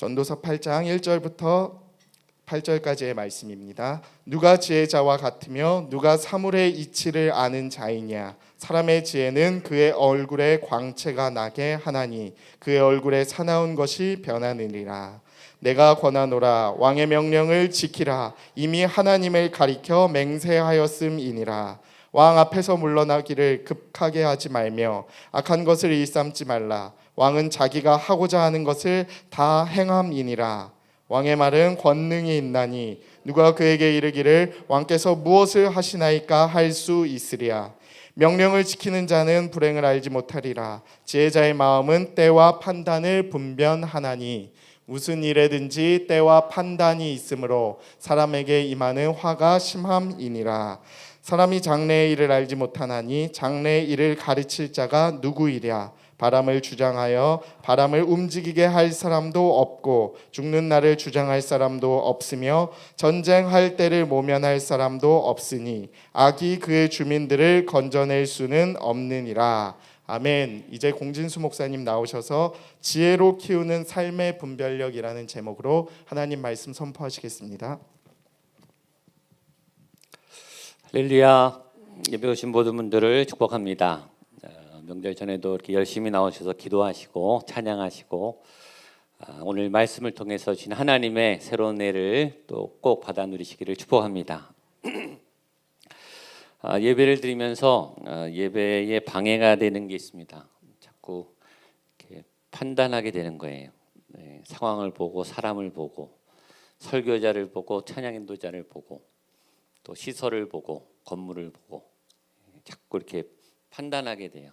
전도서 8장 1절부터 8절까지의 말씀입니다. 누가 지혜자와 같으며 누가 사물의 이치를 아는 자이냐. 사람의 지혜는 그의 얼굴에 광채가 나게 하나니 그의 얼굴에 사나운 것이 변하느니라. 내가 권하노라. 왕의 명령을 지키라. 이미 하나님을 가리켜 맹세하였음이니라. 왕 앞에서 물러나기를 급하게 하지 말며 악한 것을 일삼지 말라. 왕은 자기가 하고자 하는 것을 다 행함이니라. 왕의 말은 권능이 있나니 누가 그에게 이르기를 왕께서 무엇을 하시나이까 할 수 있으리야. 명령을 지키는 자는 불행을 알지 못하리라. 지혜자의 마음은 때와 판단을 분별하나니 무슨 일에든지 때와 판단이 있으므로 사람에게 임하는 화가 심함이니라. 사람이 장래의 일을 알지 못하나니 장래의 일을 가르칠 자가 누구이랴. 바람을 주장하여 바람을 움직이게 할 사람도 없고 죽는 날을 주장할 사람도 없으며 전쟁할 때를 모면할 사람도 없으니 악이 그의 주민들을 건져낼 수는 없느니라. 아멘. 이제 공진수 목사님 나오셔서 지혜로 키우는 삶의 분별력이라는 제목으로 하나님 말씀 선포하시겠습니다. 할렐루야. 예배 오신 모든 분들을 축복합니다. 명절 전에도 이렇게 열심히 나오셔서 기도하시고 찬양하시고 오늘 말씀을 통해서 주신 하나님의 새로운 은혜를 또 꼭 받아 누리시기를 축복합니다. 예배를 드리면서 예배에 방해가 되는 게 있습니다. 자꾸 이렇게 판단하게 되는 거예요. 상황을 보고 사람을 보고 설교자를 보고 찬양 인도자를 보고 또 시설을 보고 건물을 보고 자꾸 이렇게 판단하게 돼요.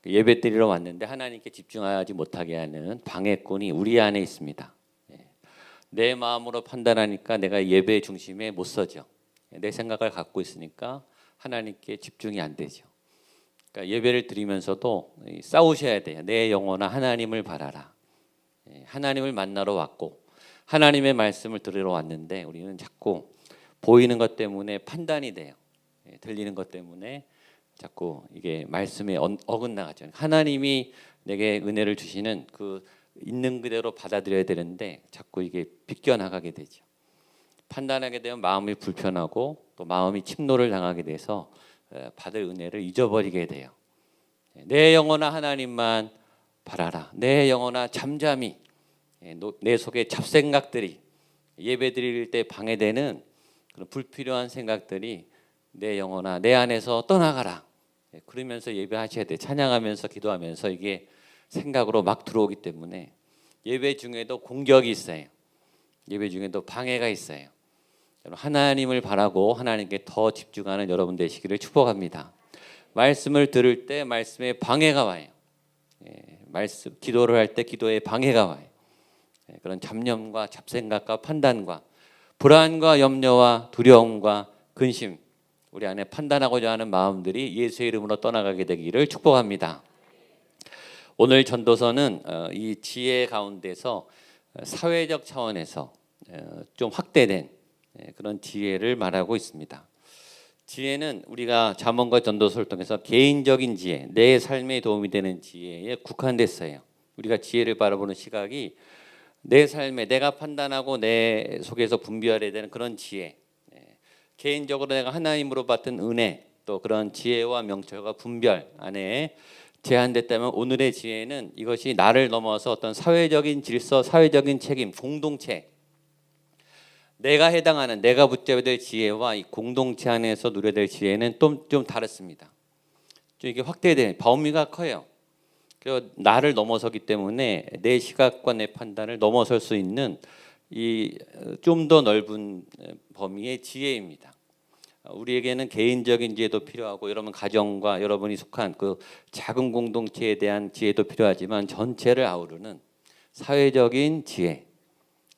예배 드리러 왔는데 하나님께 집중하지 못하게 하는 방해꾼이 우리 안에 있습니다. 내 마음으로 판단하니까 내가 예배 중심에 못 서죠. 내 생각을 갖고 있으니까 하나님께 집중이 안 되죠. 그러니까 예배를 드리면서도 싸우셔야 돼요. 내 영혼아 하나님을 바라라. 하나님을 만나러 왔고 하나님의 말씀을 들으러 왔는데 우리는 자꾸 보이는 것 때문에 판단이 돼요. 들리는 것 때문에 자꾸 이게 말씀에 어긋나가죠. 하나님이 내게 은혜를 주시는 그 있는 그대로 받아들여야 되는데 자꾸 이게 비껴나가게 되죠. 판단하게 되면 마음이 불편하고 또 마음이 침노를 당하게 돼서 받을 은혜를 잊어버리게 돼요. 내 영혼아 하나님만 바라라. 내 영혼아 잠잠히 내 속에 잡생각들이 예배 드릴 때 방해되는 그런 불필요한 생각들이 내 영혼아 내 안에서 떠나가라. 그러면서 예배하셔야 돼. 찬양하면서 기도하면서 이게 생각으로 막 들어오기 때문에 예배 중에도 공격이 있어요. 예배 중에도 방해가 있어요. 하나님을 바라고 하나님께 더 집중하는 여러분 되시기를 축복합니다. 말씀을 들을 때 말씀에 방해가 와요. 말씀 기도를 할 때 기도에 방해가 와요. 그런 잡념과 잡생각과 판단과 불안과 염려와 두려움과 근심 우리 안에 판단하고자 하는 마음들이 예수의 이름으로 떠나가게 되기를 축복합니다. 오늘 전도서는 이 지혜 가운데서 사회적 차원에서 좀 확대된 그런 지혜를 말하고 있습니다. 지혜는 우리가 잠언과 전도서를 통해서 개인적인 지혜, 내 삶에 도움이 되는 지혜에 국한됐어요. 우리가 지혜를 바라보는 시각이 내 삶에 내가 판단하고 내 속에서 분별해야 되는 그런 지혜, 개인적으로 내가 하나님으로 받은 은혜, 또 그런 지혜와 명철과 분별 안에 제한됐다면 오늘의 지혜는 이것이 나를 넘어서 어떤 사회적인 질서, 사회적인 책임, 공동체, 내가 해당하는 내가 붙잡아야 될 지혜와 이 공동체 안에서 누려야 될 지혜는 좀 다릅니다. 좀 이게 확대된 범위가 커요. 그래서 나를 넘어서기 때문에 내 시각과 내 판단을 넘어설 수 있는 이 좀 더 넓은 범위의 지혜입니다. 우리에게는 개인적인 지혜도 필요하고 여러분 가정과 여러분이 속한 그 작은 공동체에 대한 지혜도 필요하지만 전체를 아우르는 사회적인 지혜,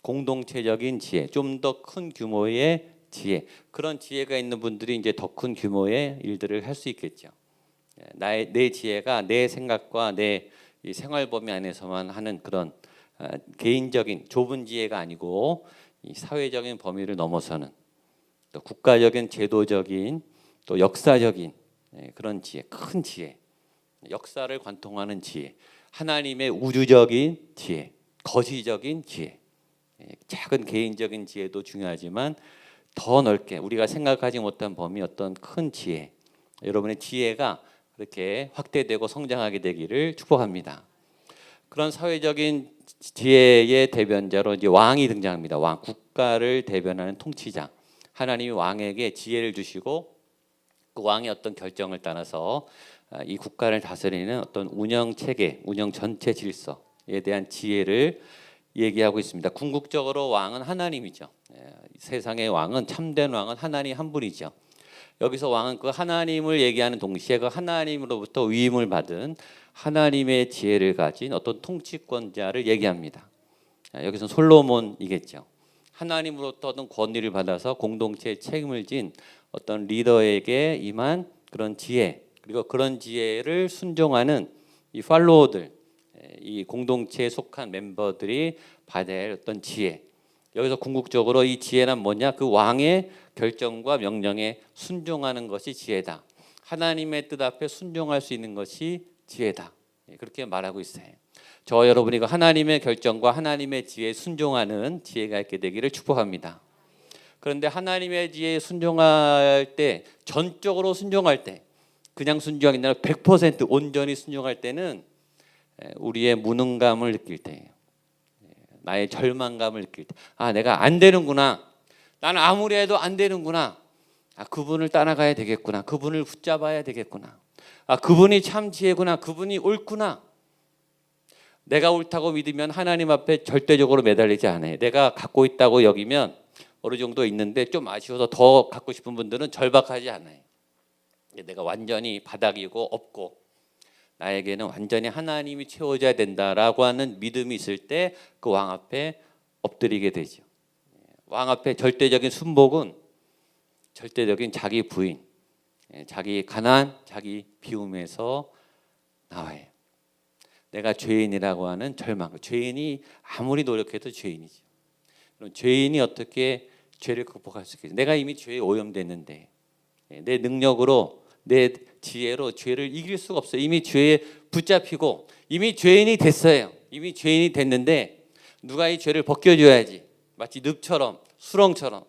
공동체적인 지혜, 좀 더 큰 규모의 지혜, 그런 지혜가 있는 분들이 이제 더 큰 규모의 일들을 할 수 있겠죠. 내 지혜가 내 생각과 내 이 생활 범위 안에서만 하는 그런 개인적인 좁은 지혜가 아니고 이 사회적인 범위를 넘어서는 또 국가적인 제도적인 또 역사적인 그런 지혜, 큰 지혜, 역사를 관통하는 지혜, 하나님의 우주적인 지혜, 거시적인 지혜, 작은 개인적인 지혜도 중요하지만 더 넓게 우리가 생각하지 못한 범위 어떤 큰 지혜, 여러분의 지혜가 그렇게 확대되고 성장하게 되기를 축복합니다. 그런 사회적인 지혜의 대변자로 이제 왕이 등장합니다. 왕, 국가를 대변하는 통치자. 하나님이 왕에게 지혜를 주시고 그 왕의 어떤 결정을 따라서 이 국가를 다스리는 어떤 운영 체계, 운영 전체 질서에 대한 지혜를 얘기하고 있습니다. 궁극적으로 왕은 하나님이죠. 세상의 왕은, 참된 왕은 하나님 한 분이죠. 여기서 왕은 그 하나님을 얘기하는 동시에 그 하나님으로부터 위임을 받은 하나님의 지혜를 가진 어떤 통치권자를 얘기합니다. 여기서 솔로몬이겠죠. 하나님으로부터 어떤 권위를 받아서 공동체의 책임을 진 어떤 리더에게 임한 그런 지혜, 그리고 그런 지혜를 순종하는 이 팔로워들, 이 공동체에 속한 멤버들이 받아야 할 어떤 지혜. 여기서 궁극적으로 이 지혜란 뭐냐? 그 왕의 결정과 명령에 순종하는 것이 지혜다. 하나님의 뜻 앞에 순종할 수 있는 것이 지혜다. 그렇게 말하고 있어요. 저 여러분이 그 하나님의 결정과 하나님의 지혜에 순종하는 지혜가 있게 되기를 축복합니다. 그런데 하나님의 지혜에 순종할 때, 전적으로 순종할 때, 그냥 순종이 아니라 100% 온전히 순종할 때는 우리의 무능감을 느낄 때예요. 나의 절망감을 느낄 때, 아, 내가 안 되는구나. 나는 아무리 해도 안 되는구나. 아, 그분을 따라가야 되겠구나. 그분을 붙잡아야 되겠구나. 아, 그분이 참 지혜구나. 그분이 옳구나. 내가 옳다고 믿으면 하나님 앞에 절대적으로 매달리지 않아요. 내가 갖고 있다고 여기면 어느 정도 있는데 좀 아쉬워서 더 갖고 싶은 분들은 절박하지 않아요. 내가 완전히 바닥이고 없고 나에게는 완전히 하나님이 채워줘야 된다라고 하는 믿음이 있을 때 그 왕 앞에 엎드리게 되죠. 왕 앞에 절대적인 순복은 절대적인 자기 부인, 자기 가난, 자기 비움에서 나와요. 내가 죄인이라고 하는 절망. 죄인이 아무리 노력해도 죄인이죠. 그럼 죄인이 어떻게 죄를 극복할 수 있겠어요? 내가 이미 죄에 오염됐는데 내 능력으로 내 지혜로 죄를 이길 수가 없어요. 이미 죄에 붙잡히고 이미 죄인이 됐어요. 이미 죄인이 됐는데 누가 이 죄를 벗겨줘야지. 마치 늪처럼 수렁처럼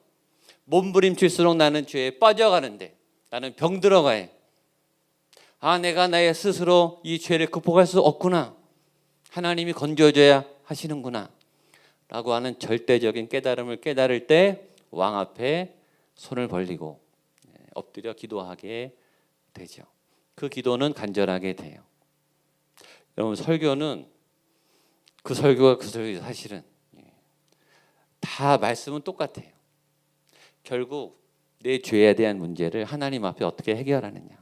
몸부림칠수록 나는 죄에 빠져가는데 나는 병들어가요. 아, 내가 나의 스스로 이 죄를 극복할 수 없구나. 하나님이 건져줘야 하시는구나 라고 하는 절대적인 깨달음을 깨달을 때 왕 앞에 손을 벌리고 엎드려 기도하게 되죠. 그 기도는 간절하게 돼요. 여러분, 설교는 그 설교가 그 설교 사실은 다 말씀은 똑같아요. 결국 내 죄에 대한 문제를 하나님 앞에 어떻게 해결하느냐.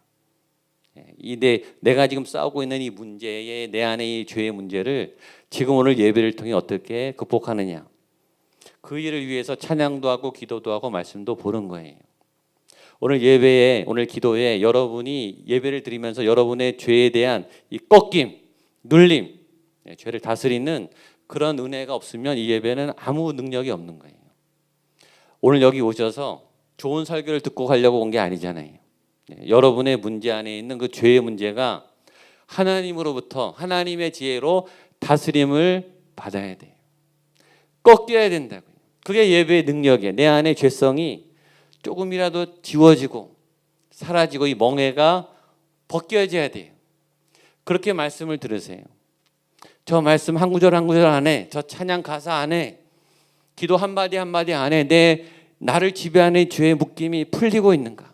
내가 지금 싸우고 있는 이 문제에 내 안에 이 죄의 문제를 지금 오늘 예배를 통해 어떻게 극복하느냐. 그 일을 위해서 찬양도 하고 기도도 하고 말씀도 보는 거예요. 오늘 예배에, 오늘 기도에 여러분이 예배를 드리면서 여러분의 죄에 대한 이 꺾임, 눌림, 죄를 다스리는 그런 은혜가 없으면 이 예배는 아무 능력이 없는 거예요. 오늘 여기 오셔서 좋은 설교를 듣고 가려고 온 게 아니잖아요. 여러분의 문제 안에 있는 그 죄의 문제가 하나님으로부터 하나님의 지혜로 다스림을 받아야 돼요. 꺾여야 된다고요. 그게 예배의 능력이에요. 내 안에 죄성이 조금이라도 지워지고 사라지고 이 멍해가 벗겨져야 돼요. 그렇게 말씀을 들으세요. 저 말씀 한 구절 한 구절 안에, 저 찬양 가사 안에, 기도 한마디 한마디 안에 나를 지배하는 죄의 묶임이 풀리고 있는가?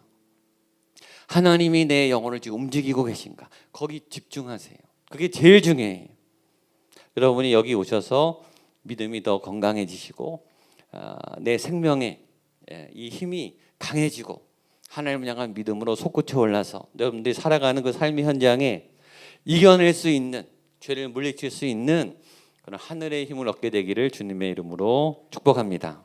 하나님이 내 영혼을 지금 움직이고 계신가? 거기 집중하세요. 그게 제일 중요해요. 여러분이 여기 오셔서 믿음이 더 건강해지시고 내 생명에 이 힘이 강해지고 하나님을 향한 믿음으로 솟구쳐 올라서 여러분들이 살아가는 그 삶의 현장에 이겨낼 수 있는, 죄를 물리칠 수 있는 그런 하늘의 힘을 얻게 되기를 주님의 이름으로 축복합니다.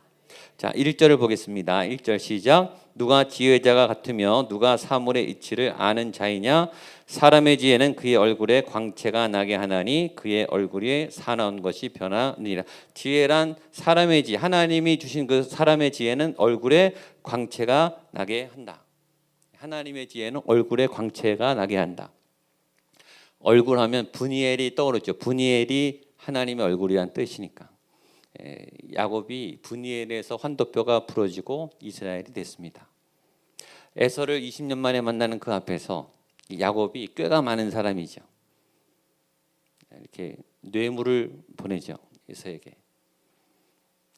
자, 1절을 보겠습니다. 1절 시작. 누가 지혜자가 같으며 누가 사물의 이치를 아는 자이냐? 사람의 지혜는 그의 얼굴에 광채가 나게 하나니 그의 얼굴에 사나운 것이 변하니라. 지혜란 사람의 지혜, 하나님이 주신 그 사람의 지혜는 얼굴에 광채가 나게 한다. 하나님의 지혜는 얼굴에 광채가 나게 한다. 얼굴 하면 브니엘이 떠오르죠. 브니엘이 하나님의 얼굴이란 뜻이니까. 야곱이 브니엘에서 환도뼈가 부러지고 이스라엘이 됐습니다. 에서를 20년 만에 만나는 그 앞에서 야곱이 꾀가 많은 사람이죠. 이렇게 뇌물을 보내죠. 에서에게.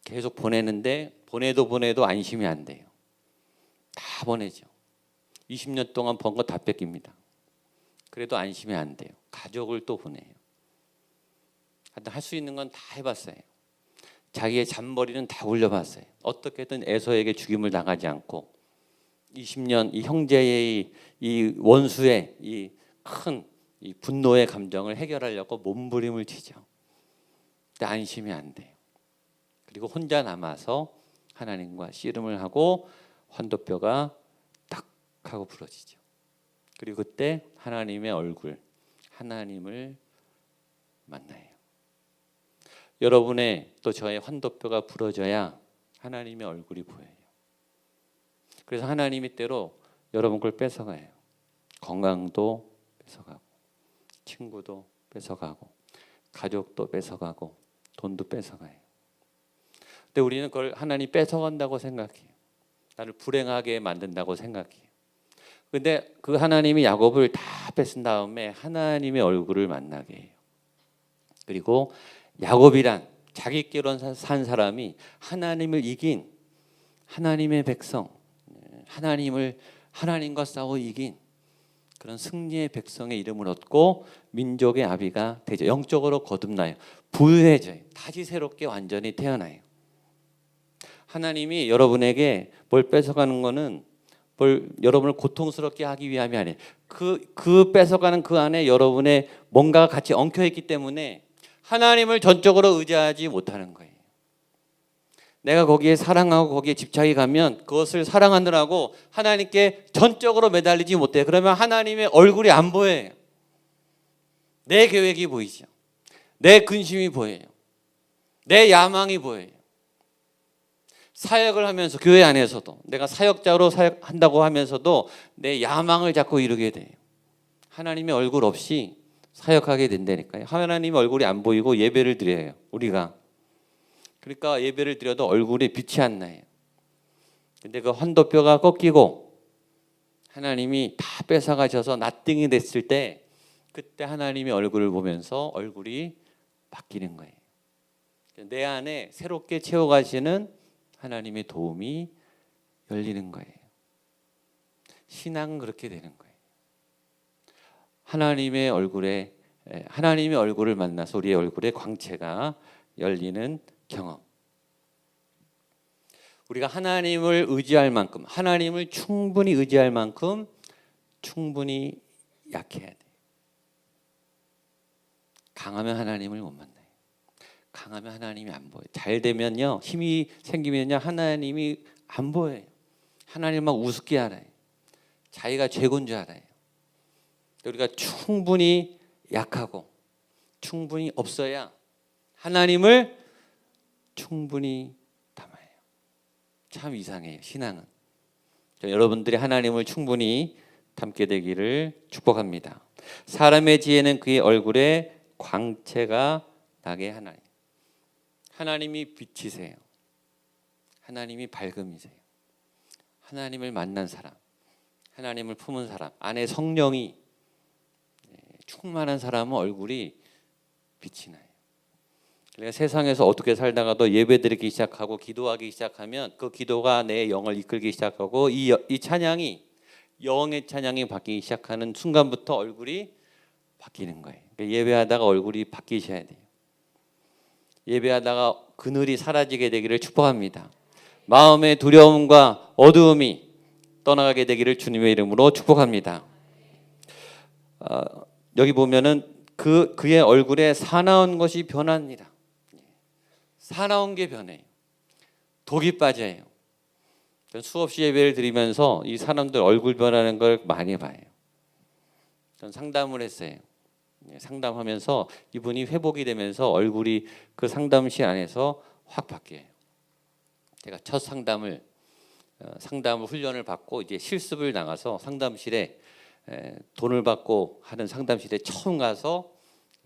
계속 보내는데 보내도 안심이 안 돼요. 다 보내죠. 20년 동안 번 거 다 뺏깁니다. 그래도 안심이 안 돼요. 가족을 또 보내요. 하여튼 할 수 있는 건 다 해봤어요. 자기의 잔머리는 다 굴려봤어요. 어떻게든 에서에게 죽임을 당하지 않고 20년 이 형제의 이 원수의 이 큰 이 분노의 감정을 해결하려고 몸부림을 치죠. 근데 안심이 안 돼요. 그리고 혼자 남아서 하나님과 씨름을 하고 환도뼈가 딱 하고 부러지죠. 그리고 그때 하나님의 얼굴, 하나님을 만나요. 여러분의 또 저의 환도뼈가 부러져야 하나님의 얼굴이 보여요. 그래서 하나님이 때로 여러분 걸 뺏어가요. 건강도 뺏어가고, 친구도 뺏어가고, 가족도 뺏어가고, 돈도 뺏어가요. 근데 우리는 그걸 하나님 뺏어간다고 생각해요. 나를 불행하게 만든다고 생각해요. 근데 그 하나님이 야곱을 다 뺏은 다음에 하나님의 얼굴을 만나게 해요. 그리고 야곱이란 자기께로 산 사람이 하나님을 이긴 하나님의 백성, 하나님과 싸워 이긴 그런 승리의 백성의 이름을 얻고 민족의 아비가 되죠. 영적으로 거듭나요. 부유해져요. 다시 새롭게 완전히 태어나요. 하나님이 여러분에게 뭘 뺏어가는 거는 여러분을 고통스럽게 하기 위함이 아니에요. 그 뺏어가는 그 안에 여러분의 뭔가가 같이 엉켜 있기 때문에 하나님을 전적으로 의지하지 못하는 거예요. 내가 거기에 사랑하고 거기에 집착이 가면 그것을 사랑하느라고 하나님께 전적으로 매달리지 못해요. 그러면 하나님의 얼굴이 안 보여요. 내 계획이 보이죠. 내 근심이 보여요. 내 야망이 보여요. 사역을 하면서 교회 안에서도 내가 사역자로 사역한다고 하면서도 내 야망을 자꾸 이루게 돼요. 하나님의 얼굴 없이 사역하게 된다니까요. 하나님의 얼굴이 안 보이고 예배를 드려요. 우리가. 그러니까 예배를 드려도 얼굴에 빛이 안 나요. 근데 그 환도뼈가 꺾이고 하나님이 다 뺏어가셔서 나띵이 됐을 때 그때 하나님의 얼굴을 보면서 얼굴이 바뀌는 거예요. 내 안에 새롭게 채워가시는 하나님의 도움이 열리는 거예요. 신앙은 그렇게 되는 거예요. 하나님의 얼굴을 만나서 우리의 얼굴에 광채가 열리는 경험. 우리가 하나님을 의지할 만큼, 하나님을 충분히 의지할 만큼 충분히 약해야 돼요. 강하면 하나님을 못 만나요. 강하면 하나님이 안 보여요. 잘 되면요, 힘이 생기면요, 하나님이 안 보여요. 하나님 막 우습게 알아요. 자기가 죄군 줄 알아요. 우리가 충분히 약하고 충분히 없어야 하나님을 충분히 담아요. 참 이상해요, 신앙은. 여러분들이 하나님을 충분히 담게 되기를 축복합니다. 사람의 지혜는 그의 얼굴에 광채가 나게 하나님. 하나님이 빛이세요. 하나님이 밝음이세요. 하나님을 만난 사람, 하나님을 품은 사람, 안에 성령이 충만한 사람은 얼굴이 빛이 나요. 그러니까 세상에서 어떻게 살다가도 예배드리기 시작하고 기도하기 시작하면 그 기도가 내 영을 이끌기 시작하고 이 찬양이 영의 찬양이 바뀌기 시작하는 순간부터 얼굴이 바뀌는 거예요. 그러니까 예배하다가 얼굴이 바뀌셔야 돼요. 예배하다가 그늘이 사라지게 되기를 축복합니다. 마음의 두려움과 어두움이 떠나가게 되기를 주님의 이름으로 축복합니다. 여기 보면은 그의 얼굴에 사나운 것이 변합니다. 사나운 게 변해요. 독이 빠져요. 수없이 예배를 드리면서 이 사람들 얼굴 변하는 걸 많이 봐요. 전 상담을 했어요. 상담하면서 이분이 회복이 되면서 얼굴이 그 상담실 안에서 확 바뀌어요. 제가 첫 상담을 훈련을 받고 이제 실습을 나가서 상담실에 돈을 받고 하는 상담실에 처음 가서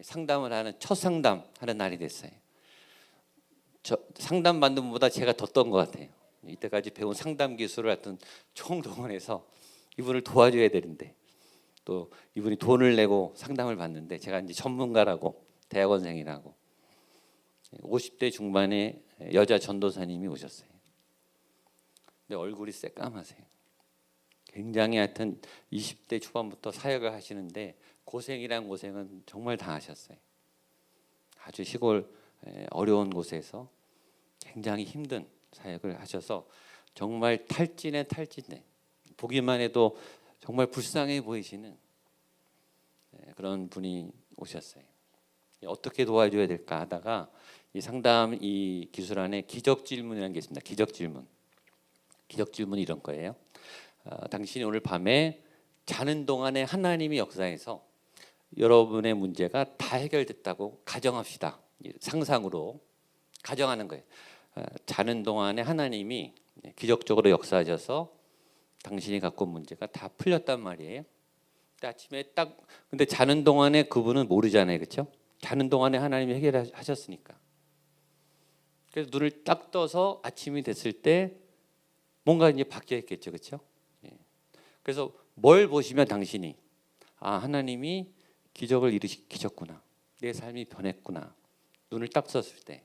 상담을 하는 첫 상담하는 날이 됐어요. 저 상담 받는 분보다 제가 더 떤 것 같아요. 이때까지 배운 상담 기술을 하여튼 총동원해서 이분을 도와줘야 되는데 또 이분이 돈을 내고 상담을 받는데 제가 이제 전문가라고 대학원생이라고 50대 중반의 여자 전도사님이 오셨어요. 근데 얼굴이 새까마세요. 굉장히 하여튼 20대 초반부터 사역을 하시는데 고생이란 고생은 정말 당하셨어요. 아주 시골 어려운 곳에서 굉장히 힘든 사역을 하셔서 정말 탈진에 보기만 해도 정말 불쌍해 보이시는 그런 분이 오셨어요. 어떻게 도와줘야 될까 하다가 이 상담 이 기술 안에 기적 질문이라는 게 있습니다. 기적 질문이 이런 거예요. 당신이 오늘 밤에 자는 동안에 하나님이 역사해서 여러분의 문제가 다 해결됐다고 가정합시다. 상상으로 가정하는 거예요. 자는 동안에 하나님이 기적적으로 역사하셔서 당신이 갖고 온 문제가 다 풀렸단 말이에요. 근데 아침에 근데 자는 동안에 그분은 모르잖아요, 그렇죠? 자는 동안에 하나님이 해결하셨으니까. 그래서 눈을 딱 떠서 아침이 됐을 때 뭔가 이제 바뀌어 있겠죠, 그렇죠? 그래서 뭘 보시면 당신이 하나님이 기적을 일으키셨구나, 내 삶이 변했구나. 눈을 딱 떴을 때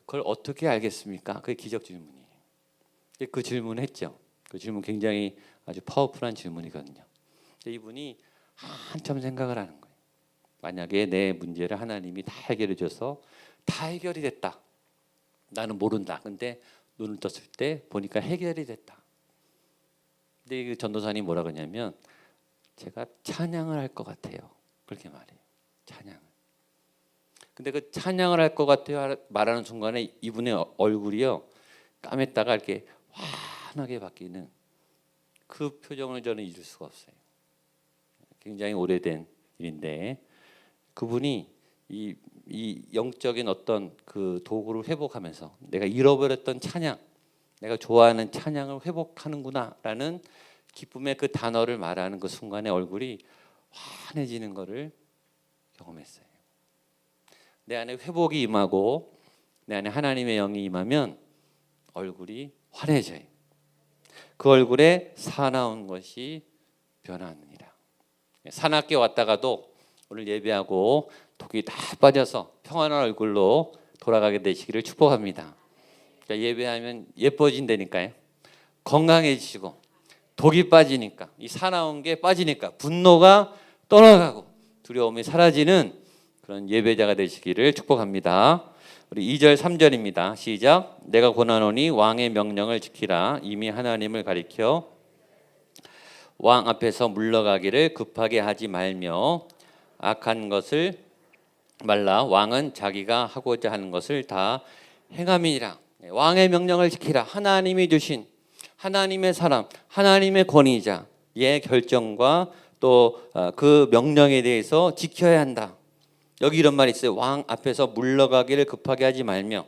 그걸 어떻게 알겠습니까? 그게 기적 질문이에요. 그 질문했죠. 그 질문 굉장히 아주 파워풀한 질문이거든요. 이분이 한참 생각을 하는 거예요. 만약에 내 문제를 하나님이 다 해결해 줘서 다 해결이 됐다. 나는 모른다. 근데 눈을 떴을 때 보니까 해결이 됐다. 근데 그 전도사님 뭐라 그러냐면 제가 찬양을 할 것 같아요. 그렇게 말해요. 찬양을. 근데 그 찬양을 할 것 같아요 말하는 순간에 이분의 얼굴이요 까맸다가 이렇게 환하게 바뀌는 그 표정을 저는 잊을 수가 없어요. 굉장히 오래된 일인데 그분이 이 영적인 어떤 그 도구를 회복하면서 내가 잃어버렸던 찬양, 내가 좋아하는 찬양을 회복하는구나라는 기쁨의 그 단어를 말하는 그 순간에 얼굴이 환해지는 것을 경험했어요. 내 안에 회복이 임하고 내 안에 하나님의 영이 임하면 얼굴이 환해져요. 그 얼굴에 사나운 것이 변하느니라. 사납게 왔다가도 오늘 예배하고 독이 다 빠져서 평안한 얼굴로 돌아가게 되시기를 축복합니다. 그러니까 예배하면 예뻐진다니까요. 건강해지시고 독이 빠지니까 이 사나운 게 빠지니까 분노가 떠나가고 두려움이 사라지는 그런 예배자가 되시기를 축복합니다. 우리 2절 3절입니다. 시작. 내가 권하노니 왕의 명령을 지키라. 이미 하나님을 가리켜 왕 앞에서 물러가기를 급하게 하지 말며 악한 것을 말라. 왕은 자기가 하고자 하는 것을 다 행함이니라. 왕의 명령을 지키라. 하나님이 주신 하나님의 사람, 하나님의 권위자의 결정과 또 그 명령에 대해서 지켜야 한다. 여기 이런 말이 있어요. 왕 앞에서 물러가기를 급하게 하지 말며.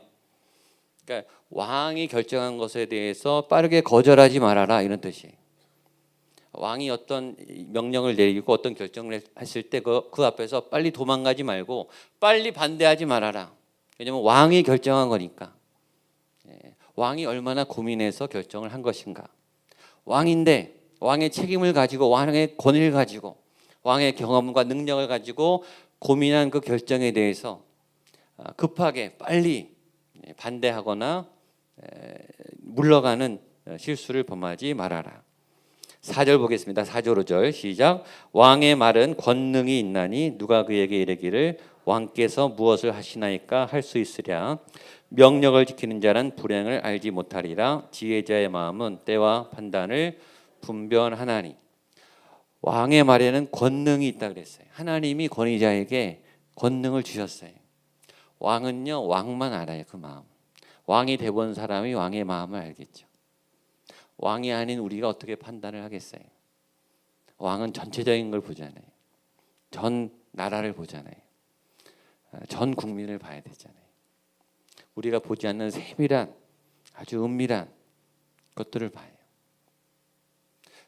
그러니까 왕이 결정한 것에 대해서 빠르게 거절하지 말아라 이런 뜻이에요. 왕이 어떤 명령을 내리고 어떤 결정을 했을 때 그 앞에서 빨리 도망가지 말고 빨리 반대하지 말아라. 왜냐하면 왕이 결정한 거니까. 왕이 얼마나 고민해서 결정을 한 것인가. 왕인데 왕의 책임을 가지고 왕의 권위를 가지고 왕의 경험과 능력을 가지고 고민한 그 결정에 대해서 급하게 빨리 반대하거나 물러가는 실수를 범하지 말아라. 4절 보겠습니다. 4절 5절 시작. 왕의 말은 권능이 있나니 누가 그에게 이르기를 왕께서 무엇을 하시나이까 할 수 있으랴. 명령을 지키는 자는 불행을 알지 못하리라. 지혜자의 마음은 때와 판단을 분별하나니. 왕의 말에는 권능이 있다 그랬어요. 하나님이 권위자에게 권능을 주셨어요. 왕은요 왕만 알아요. 그 마음. 왕이 돼본 사람이 왕의 마음을 알겠죠. 왕이 아닌 우리가 어떻게 판단을 하겠어요? 왕은 전체적인 걸 보잖아요. 전 나라를 보잖아요. 전 국민을 봐야 되잖아요. 우리가 보지 않는 세밀한 아주 은밀한 것들을 봐요.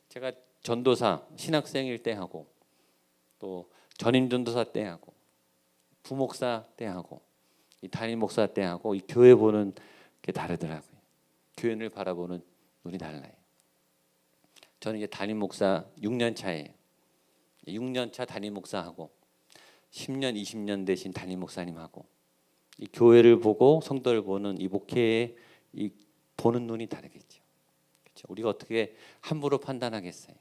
제가 전도사 신학생일 때 하고 또 전임전도사 때하고 부목사 때하고 이 담임 목사 때하고 이 교회 보는 게 다르더라고요. 교회를 바라보는 눈이 달라요. 저는 이제 담임 목사 6년 차예요. 6년 차 담임 목사하고 10년, 20년 되신 담임 목사님하고 이 교회를 보고 성도를 보는 이 목회의 이 보는 눈이 다르겠죠. 그렇죠? 우리가 어떻게 함부로 판단하겠어요?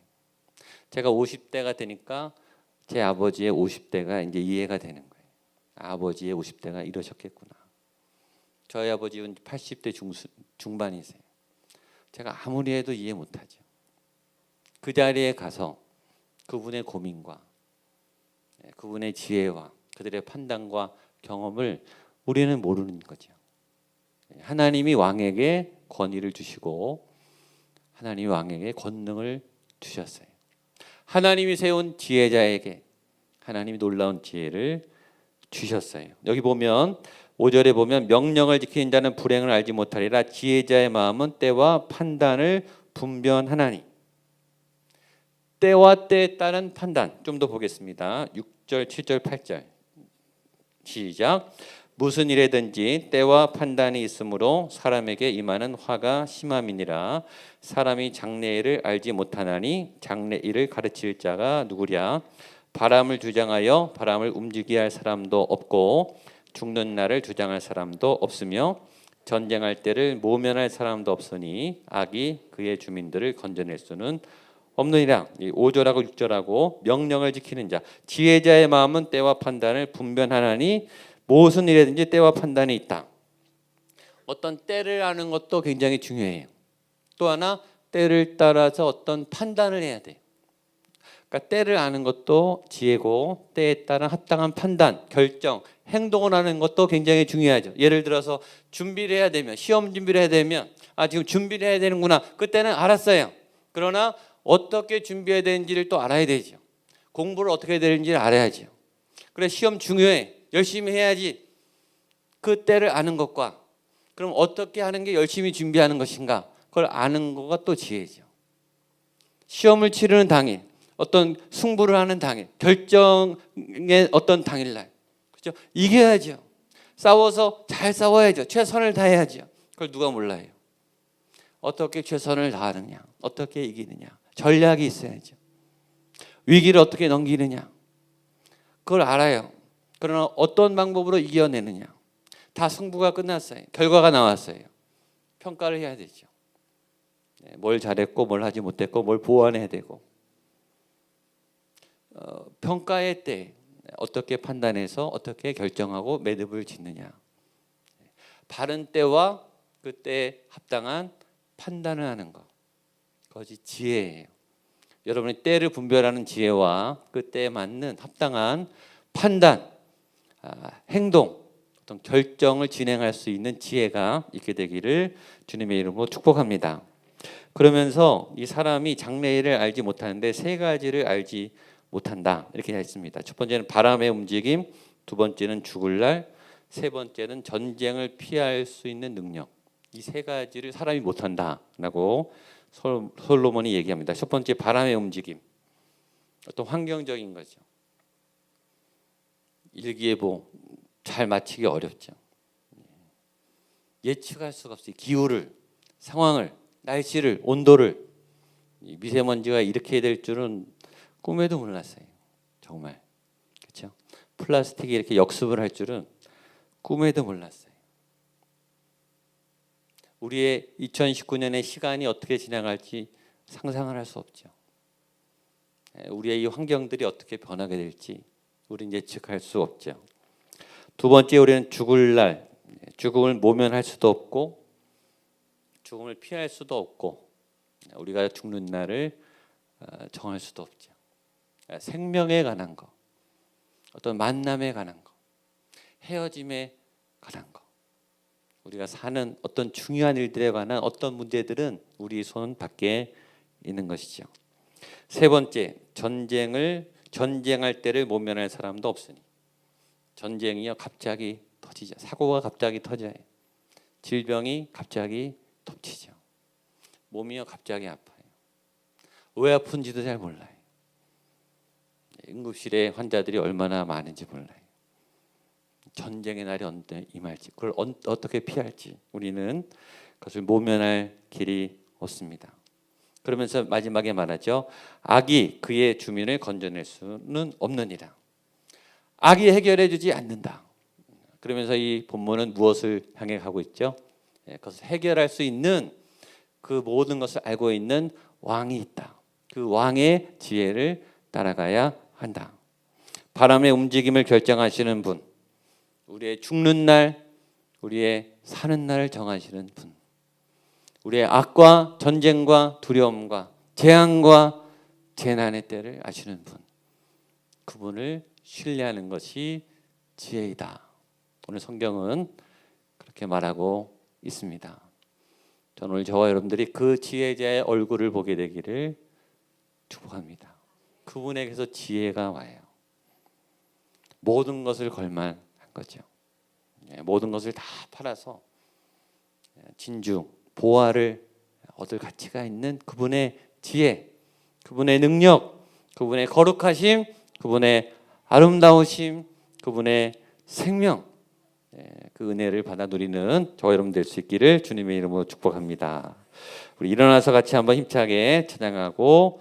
제가 50대가 되니까 제 아버지의 50대가 이제 이해가 되는 거예요. 아버지의 50대가 이러셨겠구나. 저희 아버지는 80대 중반이세요. 제가 아무리 해도 이해 못하죠. 그 자리에 가서 그분의 고민과 그분의 지혜와 그들의 판단과 경험을 우리는 모르는 거죠. 하나님이 왕에게 권위를 주시고 하나님이 왕에게 권능을 주셨어요. 하나님이 세운 지혜자에게 하나님이 놀라운 지혜를 주셨어요. 여기 보면 5절에 보면 명령을 지키는 자는 불행을 알지 못하리라. 지혜자의 마음은 때와 판단을 분별하나니. 때와 때에 따른 판단 좀 더 보겠습니다. 6절, 7절, 8절 시작. 무슨 일에든지 때와 판단이 있으므로 사람에게 임하는 화가 심함이니라. 사람이 장래일을 알지 못하나니 장래일을 가르칠 자가 누구랴. 바람을 주장하여 바람을 움직이게 할 사람도 없고 죽는 날을 주장할 사람도 없으며 전쟁할 때를 모면할 사람도 없으니 악이 그의 주민들을 건져낼 수는 없느니라. 5절하고 6절하고 명령을 지키는 자 지혜자의 마음은 때와 판단을 분별하나니 무슨 일에든지 때와 판단이 있다. 어떤 때를 아는 것도 굉장히 중요해요. 또 하나 때를 따라서 어떤 판단을 해야 돼요. 그러니까 때를 아는 것도 지혜고 때에 따른 합당한 판단, 결정, 행동을 하는 것도 굉장히 중요하죠. 예를 들어서 준비를 해야 되면 시험 준비를 해야 되면 지금 준비를 해야 되는구나. 그때는 알았어요. 그러나 어떻게 준비해야 되는지를 또 알아야 되죠. 공부를 어떻게 해야 되는지를 알아야죠. 그래 시험 중요해. 열심히 해야지. 그 때를 아는 것과 그럼 어떻게 하는 게 열심히 준비하는 것인가 그걸 아는 거가 또 지혜죠. 시험을 치르는 당일 어떤 승부를 하는 당일 결정의 어떤 당일날 그렇죠? 이겨야죠. 싸워서 잘 싸워야죠. 최선을 다해야죠. 그걸 누가 몰라요. 어떻게 최선을 다하느냐 어떻게 이기느냐 전략이 있어야죠. 위기를 어떻게 넘기느냐 그걸 알아요. 그러나 어떤 방법으로 이겨내느냐 다 승부가 끝났어요. 결과가 나왔어요. 평가를 해야 되죠. 뭘 잘했고 뭘 하지 못했고 뭘 보완해야 되고 평가의 때 어떻게 판단해서 어떻게 결정하고 매듭을 짓느냐 바른 때와 그때에 합당한 판단을 하는 것 그것이 지혜예요. 여러분이 때를 분별하는 지혜와 그때에 맞는 합당한 판단 행동, 어떤 결정을 진행할 수 있는 지혜가 있게 되기를 주님의 이름으로 축복합니다. 그러면서 이 사람이 장래일을 알지 못하는데 세 가지를 알지 못한다 이렇게 했습니다. 첫 번째는 바람의 움직임, 두 번째는 죽을 날, 세 번째는 전쟁을 피할 수 있는 능력. 이 세 가지를 사람이 못한다라고 솔로몬이 얘기합니다. 첫 번째 바람의 움직임, 어떤 환경적인 거죠. 일기예보 잘 맞히기 어렵죠. 예측할 수가 없어요. 기후를, 상황을, 날씨를, 온도를 미세먼지가 이렇게 될 줄은 꿈에도 몰랐어요. 정말 그렇죠. 플라스틱이 이렇게 역습을 할 줄은 꿈에도 몰랐어요. 우리의 2019년의 시간이 어떻게 지나갈지 상상을 할 수 없죠. 우리의 이 환경들이 어떻게 변하게 될지 우리는 예측할 수 없죠. 두 번째 우리는 죽을 날, 죽음을 모면할 수도 없고 죽음을 피할 수도 없고 우리가 죽는 날을 정할 수도 없죠. 생명에 관한 거, 어떤 만남에 관한 거, 헤어짐에 관한 거 우리가 사는 어떤 중요한 일들에 관한 어떤 문제들은 우리 손 밖에 있는 것이죠. 세 번째 전쟁할 때를 모면할 사람도 없으니 전쟁이요 갑자기 터지죠. 사고가 갑자기 터져요. 질병이 갑자기 덮치죠. 몸이요 갑자기 아파요. 왜 아픈지도 잘 몰라요. 응급실에 환자들이 얼마나 많은지 몰라요. 전쟁의 날이 언제 임할지, 그걸 어떻게 피할지 우리는 그것을 모면할 길이 없습니다. 그러면서 마지막에 말하죠. 악이 그의 주민을 건져낼 수는 없느니라. 악이 해결해 주지 않는다. 그러면서 이 본문은 무엇을 향해 가고 있죠? 그것을 해결할 수 있는 그 모든 것을 알고 있는 왕이 있다. 그 왕의 지혜를 따라가야 한다. 바람의 움직임을 결정하시는 분, 우리의 죽는 날, 우리의 사는 날을 정하시는 분, 우리의 악과 전쟁과 두려움과 재앙과 재난의 때를 아시는 분, 그분을 신뢰하는 것이 지혜이다. 오늘 성경은 그렇게 말하고 있습니다. 저는 오늘 저와 여러분들이 그 지혜자의 얼굴을 보게 되기를 축복합니다. 그분에게서 지혜가 와요. 모든 것을 걸만한 거죠. 모든 것을 다 팔아서 진주, 보화를 얻을 가치가 있는 그분의 지혜, 그분의 능력, 그분의 거룩하심, 그분의 아름다우심, 그분의 생명, 그 은혜를 받아 누리는 저와 여러분 될 수 있기를 주님의 이름으로 축복합니다. 우리 일어나서 같이 한번 힘차게 찬양하고